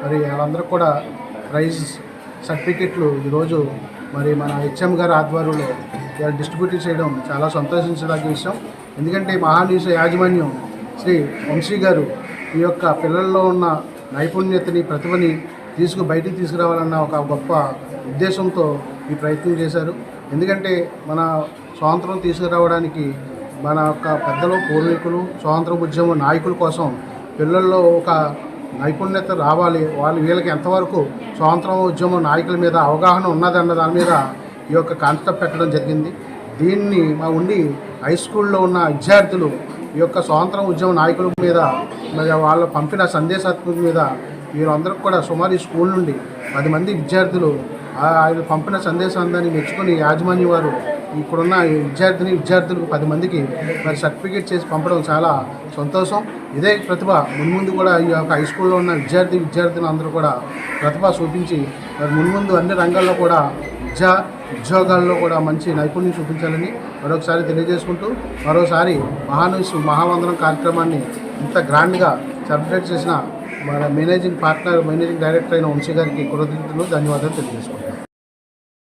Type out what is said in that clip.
మరి వాళ్ళందరూ కూడా ప్రైజ్ సర్టిఫికెట్లు ఈరోజు మరి మన హెచ్ఎం గారి ఆధ్వర్యంలో డిస్ట్రిబ్యూట్ చేయడం చాలా సంతోషించదగ్గ విషయం. ఎందుకంటే మహానీయుల యాజమాన్యం శ్రీ వంశీ గారు ఈ యొక్క పిల్లల్లో ఉన్న నైపుణ్యతని, ప్రతిభని బయటికి తీసుకురావాలన్న ఒక గొప్ప ఉద్దేశంతో ఈ ప్రయత్నం చేశారు. ఎందుకంటే మన స్వాతంత్రం తీసుకురావడానికి మన యొక్క పెద్దలు, పూర్వీకులు, స్వాతంత్ర ఉద్యమ నాయకుల కోసం పిల్లల్లో ఒక నైపుణ్యత రావాలి, వీళ్ళకి ఎంతవరకు స్వాతంత్ర ఉద్యమ నాయకుల మీద అవగాహన ఉన్నదన్న దాని మీద ఈ యొక్క కాన్సెప్ట్ పెట్టడం జరిగింది. దీన్ని మా ఉండి హై స్కూల్లో ఉన్న విద్యార్థులు ఈ యొక్క స్వాతంత్ర ఉద్యమ నాయకుల మీద మరి వాళ్ళు పంపిన సందేశాత్మక మీద వీళ్ళందరూ కూడా సుమారు ఈ స్కూల్ నుండి 10 మంది విద్యార్థులు ఆయన పంపిన సందేశాన్ని మెచ్చుకొని యాజమాన్యం వారు ఇక్కడున్న విద్యార్థులకు 10 మందికి మరి సర్టిఫికేట్ చేసి పంపడం చాలా సంతోషం. ఇదే ప్రతిభ మున్ముందు కూడా ఈ యొక్క హై స్కూల్లో ఉన్న విద్యార్థులు అందరూ కూడా ప్రతిభ చూపించి మరి మున్ముందు అన్ని రంగాల్లో కూడా ఉద్యోగాల్లో కూడా మంచి నైపుణ్యం చూపించాలని మరొకసారి తెలియజేసుకుంటూ, మరోసారి మహావందనం కార్యక్రమాన్ని ఇంత గ్రాండ్గా సెలబ్రేట్ చేసిన మన మేనేజింగ్ డైరెక్టర్ అయిన వంశీ గారికి కృతజ్ఞతలు, ధన్యవాదాలు తెలియజేసుకుంటాం.